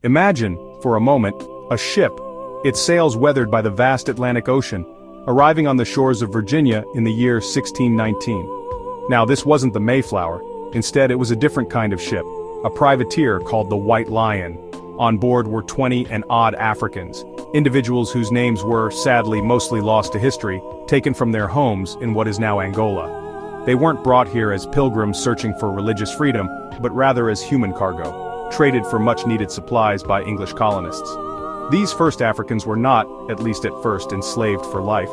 Imagine, for a moment, a ship, its sails weathered by the vast Atlantic Ocean, arriving on the shores of Virginia in the year 1619. Now, this wasn't the Mayflower. Instead, it was a different kind of ship, a privateer called the White Lion. On board were 20 and odd Africans, individuals whose names were, sadly, mostly lost to history, taken from their homes in what is now Angola. They weren't brought here as pilgrims searching for religious freedom, but rather as human cargo, traded for much-needed supplies by English colonists. These first Africans were not, at least at first, enslaved for life.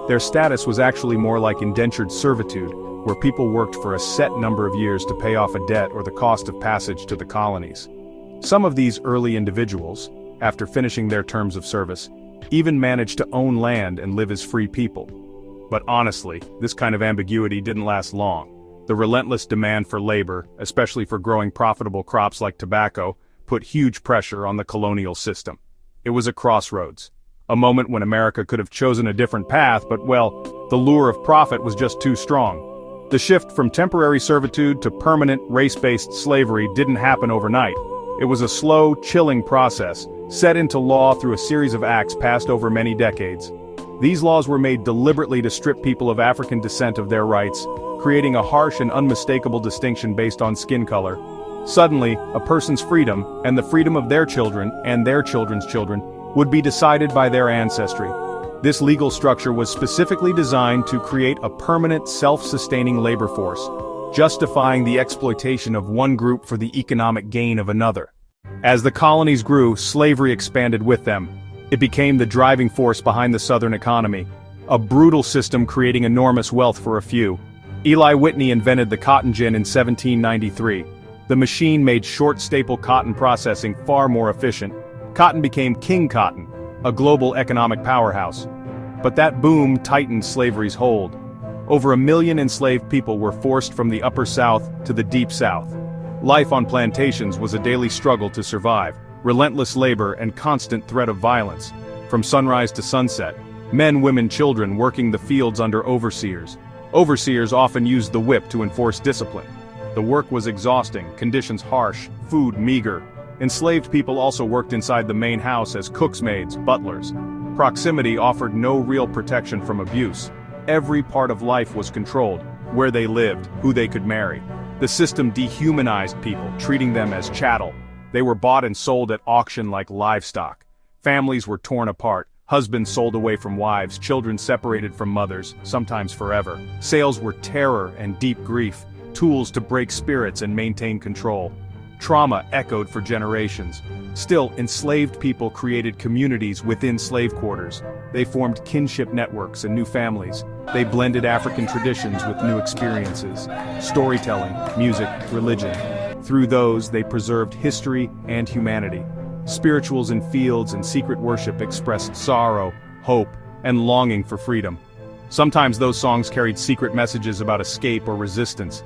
Their status was actually more like indentured servitude, where people worked for a set number of years to pay off a debt or the cost of passage to the colonies. Some of these early individuals, after finishing their terms of service, even managed to own land and live as free people. But honestly, this kind of ambiguity didn't last long. The relentless demand for labor, especially for growing profitable crops like tobacco, put huge pressure on the colonial system. It was a crossroads. A moment when America could have chosen a different path, but well, the lure of profit was just too strong. The shift from temporary servitude to permanent race-based slavery didn't happen overnight. It was a slow, chilling process, set into law through a series of acts passed over many decades. These laws were made deliberately to strip people of African descent of their rights, creating a harsh and unmistakable distinction based on skin color. Suddenly, a person's freedom, and the freedom of their children and their children's children, would be decided by their ancestry. This legal structure was specifically designed to create a permanent, self-sustaining labor force, justifying the exploitation of one group for the economic gain of another. As the colonies grew, slavery expanded with them. It became the driving force behind the Southern economy, a brutal system creating enormous wealth for a few. Eli Whitney invented the cotton gin in 1793. The machine made short staple cotton processing far more efficient. Cotton became King Cotton, a global economic powerhouse. But that boom tightened slavery's hold. Over 1 million enslaved people were forced from the Upper South to the Deep South. Life on plantations was a daily struggle to survive, relentless labor and constant threat of violence. From sunrise to sunset, men, women, children working the fields under overseers. Overseers often used the whip to enforce discipline. The work was exhausting, conditions harsh, food meager. Enslaved people also worked inside the main house as cooks' maids, butlers. Proximity offered no real protection from abuse. Every part of life was controlled, where they lived, who they could marry. The system dehumanized people, treating them as chattel. They were bought and sold at auction like livestock. Families were torn apart, husbands sold away from wives, children separated from mothers, sometimes forever. Sales were terror and deep grief, tools to break spirits and maintain control. Trauma echoed for generations. Still, enslaved people created communities within slave quarters. They formed kinship networks and new families. They blended African traditions with new experiences, storytelling, music, religion. Through those, they preserved history and humanity. Spirituals in fields and secret worship expressed sorrow, hope, and longing for freedom. Sometimes those songs carried secret messages about escape or resistance.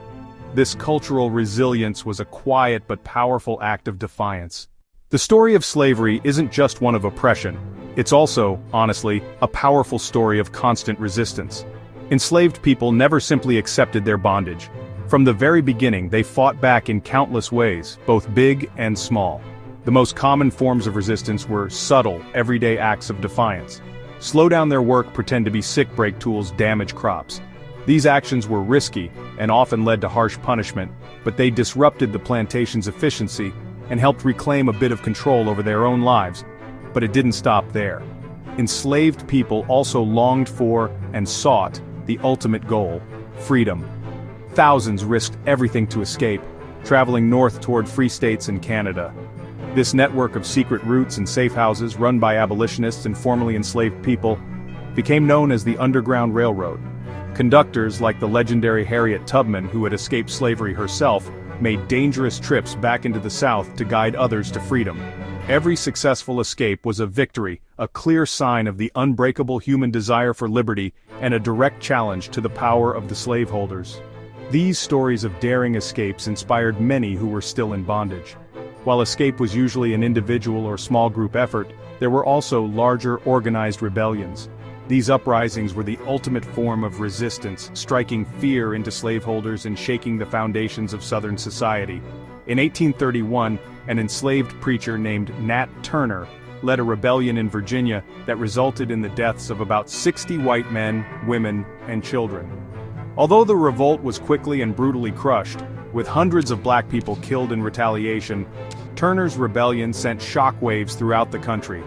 This cultural resilience was a quiet but powerful act of defiance. The story of slavery isn't just one of oppression. It's also, honestly, a powerful story of constant resistance. Enslaved people never simply accepted their bondage. From the very beginning, they fought back in countless ways, both big and small. The most common forms of resistance were subtle, everyday acts of defiance. Slow down their work, pretend to be sick, break tools, damage crops. These actions were risky and often led to harsh punishment, but they disrupted the plantation's efficiency and helped reclaim a bit of control over their own lives. But it didn't stop there. Enslaved people also longed for and sought the ultimate goal: freedom. Thousands risked everything to escape, traveling north toward free states in Canada. This network of secret routes and safe houses run by abolitionists and formerly enslaved people became known as the Underground Railroad. Conductors like the legendary Harriet Tubman, who had escaped slavery herself, made dangerous trips back into the South to guide others to freedom. Every successful escape was a victory, a clear sign of the unbreakable human desire for liberty, and a direct challenge to the power of the slaveholders. These stories of daring escapes inspired many who were still in bondage. While escape was usually an individual or small group effort, there were also larger organized rebellions. These uprisings were the ultimate form of resistance, striking fear into slaveholders and shaking the foundations of Southern society. In 1831, an enslaved preacher named Nat Turner led a rebellion in Virginia that resulted in the deaths of about 60 white men, women, and children. Although the revolt was quickly and brutally crushed, with hundreds of black people killed in retaliation, Turner's rebellion sent shockwaves throughout the country.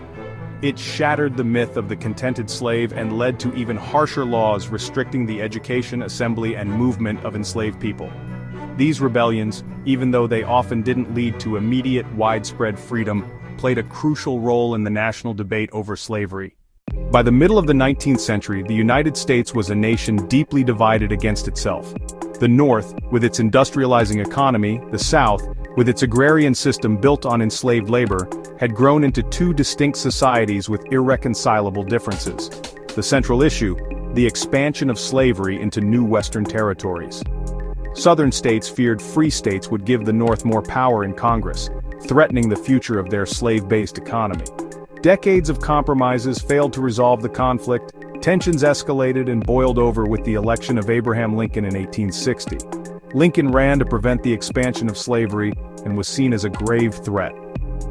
It shattered the myth of the contented slave and led to even harsher laws restricting the education, assembly, and movement of enslaved people. These rebellions, even though they often didn't lead to immediate widespread freedom, played a crucial role in the national debate over slavery. By the middle of the 19th century, the United States was a nation deeply divided against itself. The North, with its industrializing economy, the South, with its agrarian system built on enslaved labor, had grown into two distinct societies with irreconcilable differences. The central issue, the expansion of slavery into new Western territories. Southern states feared free states would give the North more power in Congress, threatening the future of their slave-based economy. Decades of compromises failed to resolve the conflict. Tensions escalated and boiled over with the election of Abraham Lincoln in 1860. Lincoln ran to prevent the expansion of slavery and was seen as a grave threat.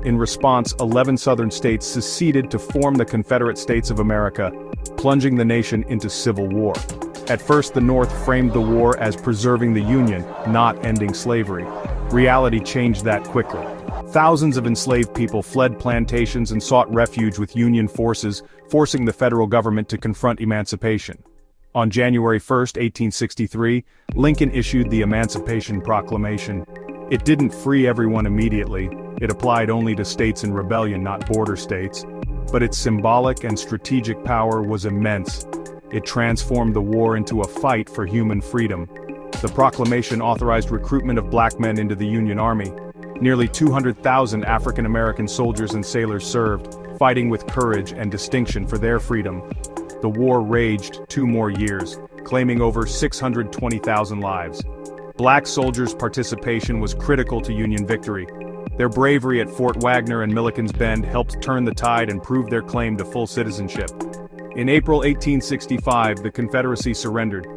In response, 11 Southern states seceded to form the Confederate States of America, plunging the nation into civil war. At first, the North framed the war as preserving the Union, not ending slavery. Reality changed that quickly. Thousands of enslaved people fled plantations and sought refuge with Union forces, forcing the federal government to confront emancipation. On January 1, 1863, Lincoln issued the Emancipation Proclamation. It didn't free everyone immediately. It applied only to states in rebellion, not border states. But its symbolic and strategic power was immense. It transformed the war into a fight for human freedom. The proclamation authorized recruitment of black men into the Union Army. Nearly 200,000 African American soldiers and sailors served, fighting with courage and distinction for their freedom. The war raged 2 more years, claiming over 620,000 lives. Black soldiers' participation was critical to Union victory. Their bravery at Fort Wagner and Milliken's Bend helped turn the tide and prove their claim to full citizenship. In April 1865, the Confederacy surrendered.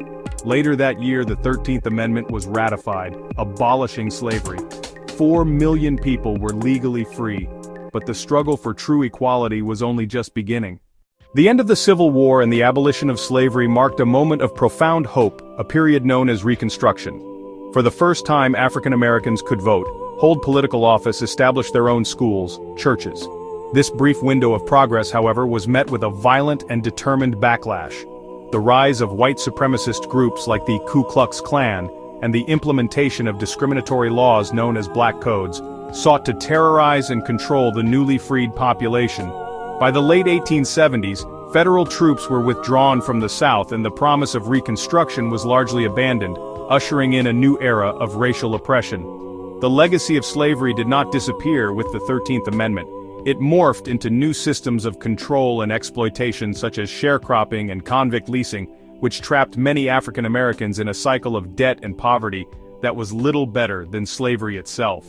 Later that year, the 13th Amendment was ratified, abolishing slavery. 4 million people were legally free, but the struggle for true equality was only just beginning. The end of the Civil War and the abolition of slavery marked a moment of profound hope, a period known as Reconstruction. For the first time, African Americans could vote, hold political office, establish their own schools, churches. This brief window of progress, however, was met with a violent and determined backlash. The rise of white supremacist groups like the Ku Klux Klan and the implementation of discriminatory laws known as Black Codes, sought to terrorize and control the newly freed population. By the late 1870s, federal troops were withdrawn from the South and the promise of Reconstruction was largely abandoned, ushering in a new era of racial oppression. The legacy of slavery did not disappear with the 13th Amendment. It morphed into new systems of control and exploitation such as sharecropping and convict leasing, which trapped many African Americans in a cycle of debt and poverty that was little better than slavery itself.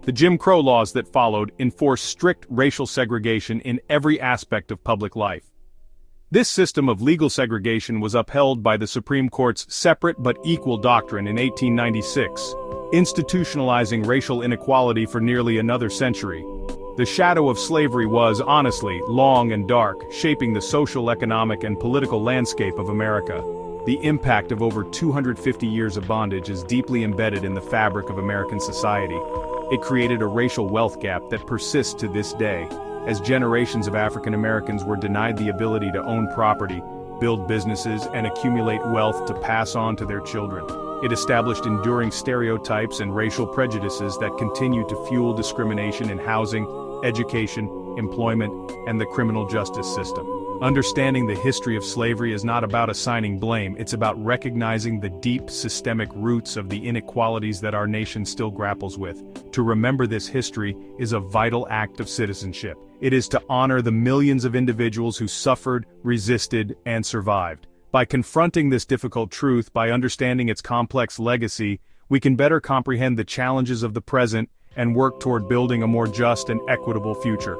The Jim Crow laws that followed enforced strict racial segregation in every aspect of public life. This system of legal segregation was upheld by the Supreme Court's separate but equal doctrine in 1896, institutionalizing racial inequality for nearly another century. The shadow of slavery was, honestly, long and dark, shaping the social, economic, and political landscape of America. The impact of over 250 years of bondage is deeply embedded in the fabric of American society. It created a racial wealth gap that persists to this day, as generations of African Americans were denied the ability to own property, build businesses, and accumulate wealth to pass on to their children. It established enduring stereotypes and racial prejudices that continue to fuel discrimination in housing, education, employment, and the criminal justice system. Understanding the history of slavery is not about assigning blame, it's about recognizing the deep systemic roots of the inequalities that our nation still grapples with. To remember this history is a vital act of citizenship. It is to honor the millions of individuals who suffered, resisted, and survived. By confronting this difficult truth, by understanding its complex legacy, we can better comprehend the challenges of the present and work toward building a more just and equitable future.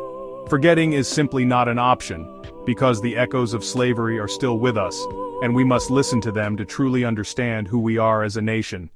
Forgetting is simply not an option, because the echoes of slavery are still with us, and we must listen to them to truly understand who we are as a nation.